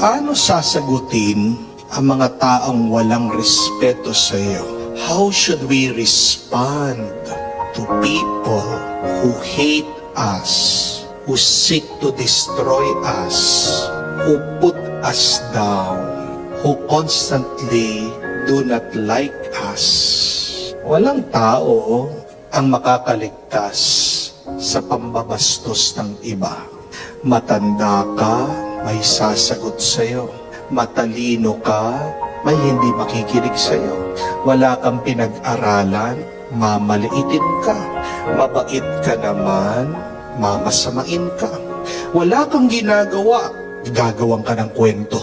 Paano sasagutin ang mga taong walang respeto sa iyo? How should we respond to people who hate us, who seek to destroy us, who put us down, who constantly do not like us? Walang tao ang makakaligtas sa pambabastos ng iba. Matanda ka, may sasagot sa'yo. Matalino ka, may hindi makikinig sa'yo. Wala kang pinag-aralan, mamaliitin ka. Mabait ka naman, mamasamain ka. Wala kang ginagawa, gagawang ka ng kwento.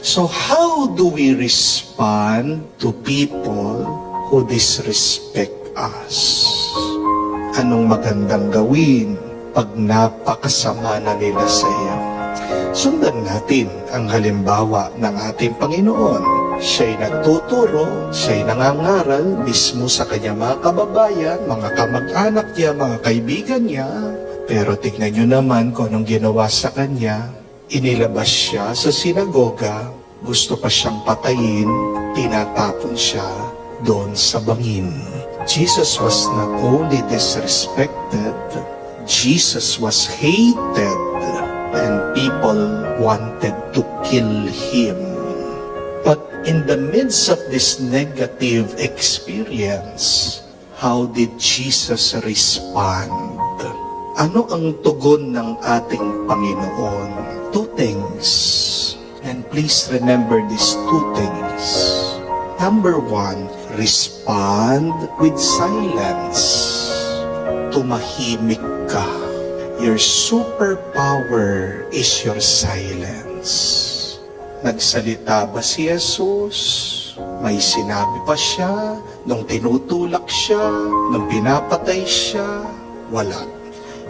So how do we respond to people who disrespect us? Anong magandang gawin pag napakasama na nila sa iyo? Sundan natin ang halimbawa ng ating Panginoon. Siya'y nagtuturo, siya'y nangangaral mismo sa kanyang mga kababayan, mga kamag-anak niya, mga kaibigan niya. Pero tignan nyo naman kung anong ginawa sa kanya. Inilabas siya sa sinagoga, gusto pa siyang patayin, tinatapon siya doon sa bangin. Jesus was not only disrespected, Jesus was hated, and people wanted to kill him. But in the midst of this negative experience, how did Jesus respond? Ano ang tugon ng ating Panginoon? Two things. And please remember these two things. Number one, respond with silence. Tumahimik ka. Your superpower is your silence. Nagsalita ba si Jesus? May sinabi pa siya? Nung tinutulak siya? Nung pinapatay siya? Wala.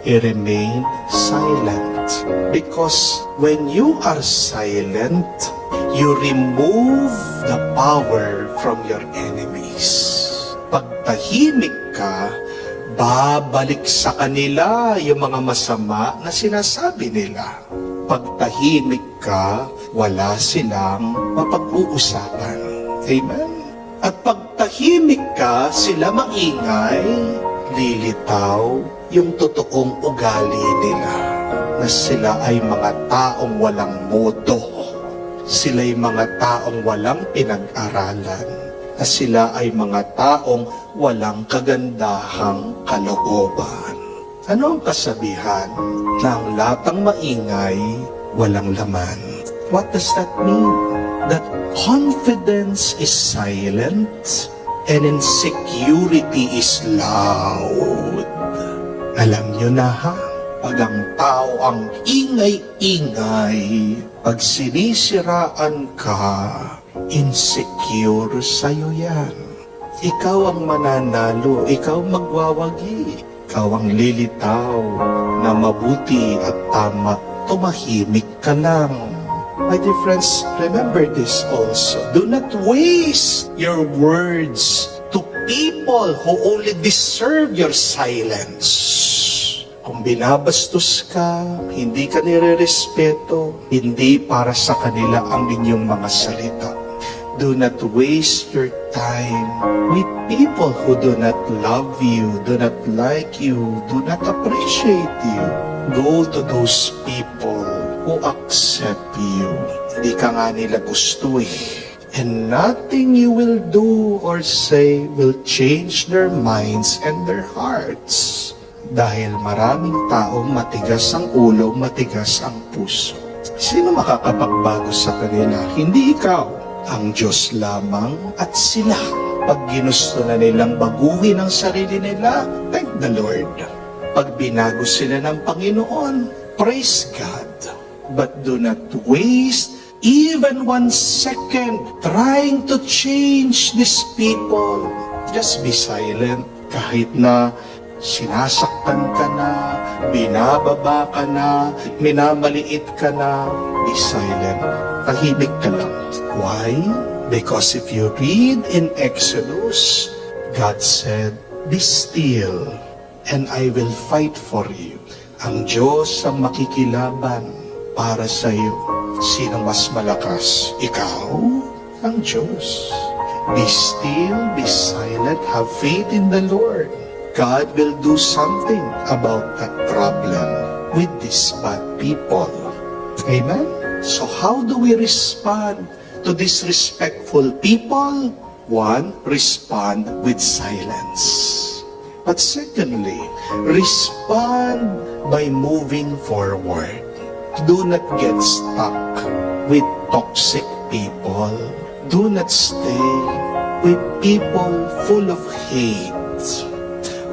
He remained silent. Because when you are silent, you remove the power from your enemies. Pag tahimik ka, babalik sa kanila yung mga masama na sinasabi nila. Pag tahimik ka, wala silang mapag-uusapan. Amen? At pag tahimik ka, sila maingay, lilitaw yung totoong ugali nila. Na sila ay mga taong walang modo. Sila'y mga taong walang pinag-aralan. Na sila ay mga taong walang kagandahang kalooban. Ano ang kasabihan? Na ang latang maingay, walang laman. What does that mean? That confidence is silent and insecurity is loud. Alam nyo na ha? Pag ang tao ang ingay-ingay, pag sinisiraan ka, insecure sa'yo yan. Ikaw ang mananalo, ikaw magwawagi, ikaw ang lilitaw na mabuti at tama, tumahimik ka lang. My dear friends, remember this also. Do not waste your words to people who only deserve your silence. Kung binabastos ka, hindi ka nire-respeto, hindi para sa kanila ang inyong mga salita. Do not waste your time with people who do not love you, do not like you, do not appreciate you. Go to those people who accept you. Hindi ka nga nila gusto eh. And nothing you will do or say will change their minds and their hearts. Dahil maraming taong matigas ang ulo, matigas ang puso. Sino makakapagbago sa kanila? Hindi ikaw. Ang Diyos lamang at sila. Pag ginusto na nilang baguhin ang sarili nila, thank the Lord. Pag binago sila ng Panginoon, praise God. But do not waste even 1 second trying to change these people. Just be silent. Kahit na sinasaktan ka na, binababa ka na, minamaliit ka na, be silent. Tahimik ka lang. Why? Because if you read in Exodus, God said, be still, and I will fight for you. Ang Diyos ang makikilaban para sa iyo. Sino mas malakas? Ikaw? Ang Diyos. Be still, be silent, have faith in the Lord. God will do something about that problem with these bad people. Amen? So how do we respond to disrespectful people? One, respond with silence. But secondly, respond by moving forward. Do not get stuck with toxic people. Do not stay with people full of hate.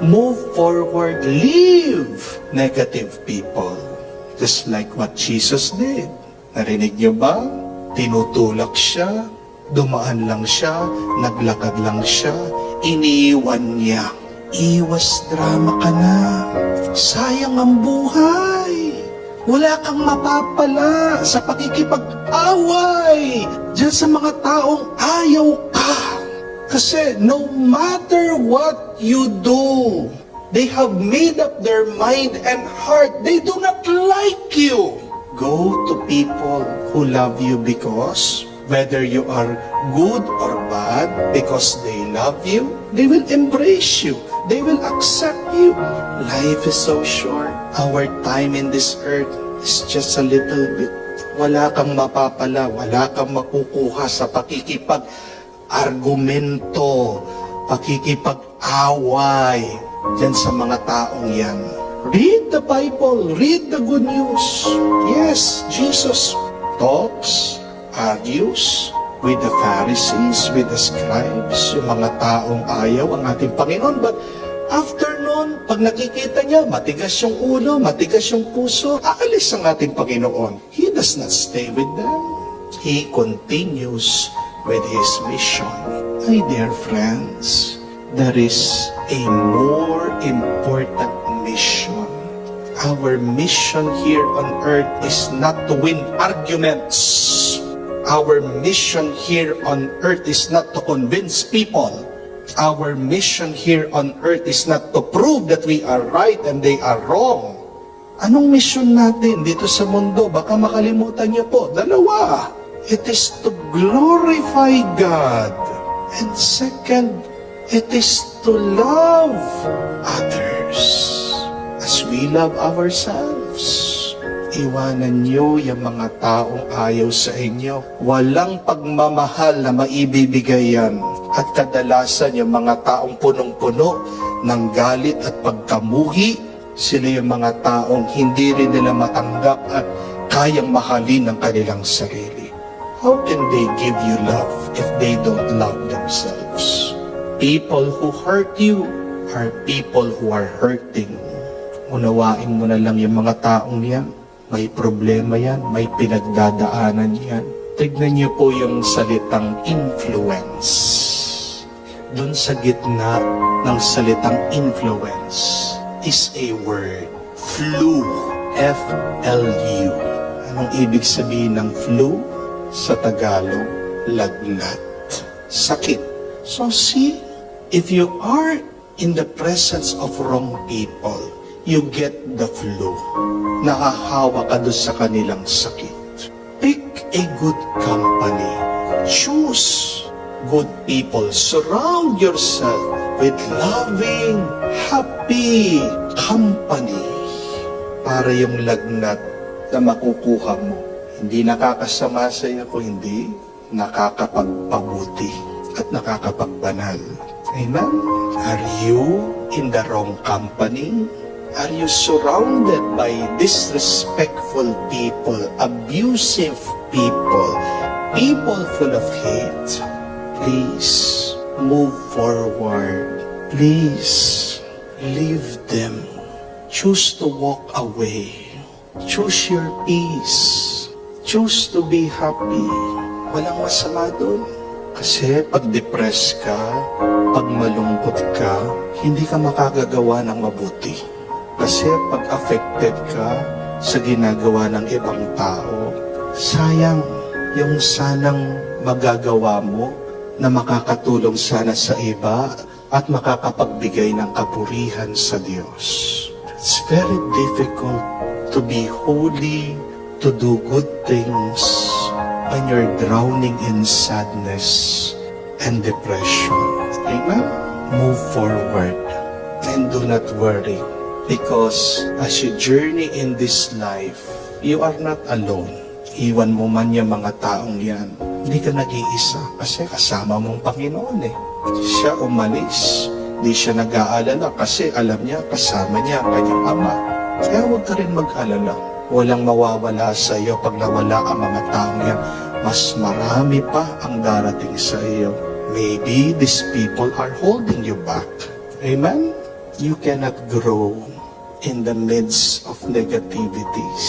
Move forward, leave negative people. Just like what Jesus did. Narinig niyo ba? Tinutulak siya, dumaan lang siya, naglakad lang siya, iniiwan niya. Iwas drama ka na. Sayang ang buhay. Wala kang mapapala sa pakikipag-away diyan sa mga taong ayaw ka. Kasi no matter what you do, they have made up their mind and heart. They do not like you. Go to people who love you because whether you are good or bad, because they love you, they will embrace you. They will accept you. Life is so short. Our time in this earth is just a little bit. Wala kang mapapala, wala kang makukuha sa pakikipag-argumento, pakikipag-away dyan sa mga taong yan. Read the Bible, read the good news. Yes, Jesus talks, argues with the Pharisees, with the scribes, yung mga taong ayaw ang ating Panginoon. But after nun, pag nakikita niya, matigas yung ulo, matigas yung puso, aalis ang ating Panginoon. He does not stay with them. He continues with His mission. My dear friends, there is a more important mission. Our mission here on earth is not to win arguments. Our mission here on earth is not to convince people. Our mission here on earth is not to prove that we are right and they are wrong. Anong mission natin dito sa mundo? Baka makalimutan niyo po. Dalawa. It is to glorify God. And second, it is to love others as we love ourselves. Iwanan niyo yung mga taong ayaw sa inyo. Walang pagmamahal na maibibigay yan. At kadalasan yung mga taong punong-puno ng galit at pagkamuhi, sila yung mga taong hindi rin nila matanggap at kayang mahalin ng kanilang sarili. How can they give you love if they don't love themselves? People who hurt you are people who are hurting. Unawain mo na lang yung mga taong yan. May problema yan, may pinagdadaanan yan. Tignan niyo po yung salitang influence. Doon sa gitna ng salitang influence is a word, flu, F-L-U. Anong ibig sabihin ng flu? Sa Tagalog, lagnat, sakit. So see, if you are in the presence of wrong people, you get the flu. Nahahawa ka doon sa kanilang sakit. Pick a good company. Choose good people. Surround yourself with loving, happy company para yung lagnat na makukuha mo, hindi nakakasama sa iyo, kundi nakakapagpabuti at nakakapagbanal. Amen? Are you in the wrong company? Are you surrounded by disrespectful people, abusive people, people full of hate? Please move forward. Please leave them. Choose to walk away. Choose your peace. Choose to be happy. Walang masama doon. Kasi pag depressed ka, pag malungkot ka, hindi ka makagagawa ng mabuti. Kasi pag affected ka sa ginagawa ng ibang tao, sayang yung sanang magagawa mo na makakatulong sana sa iba at makakapagbigay ng kapurihan sa Diyos. It's very difficult to be holy to do good things when you're drowning in sadness and depression. Amen? Move forward and do not worry, because as you journey in this life, you are not alone. Iwan mo man yung mga taong yan, hindi ka nag-iisa kasi kasama mong Panginoon eh. Siya umalis, di siya nag-aalala kasi alam niya kasama niya ang kanyang Ama. Kaya huwag ka rin mag-alala. Walang mawawala sa iyo pag nawala ang mga taong yan. Mas marami pa ang darating sa iyo. Maybe these people are holding you back. Amen? You cannot grow in the midst of negativities.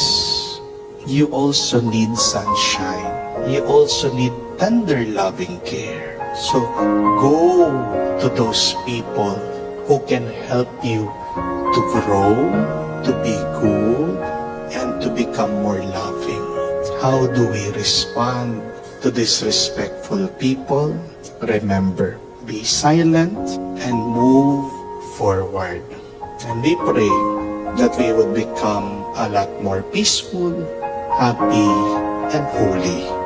You also need sunshine. You also need tender loving care. So go to those people who can help you to grow, to be good, and to become more loving. How do we respond to disrespectful people? Remember, be silent and move forward. And we pray that we would become a lot more peaceful, happy, and holy.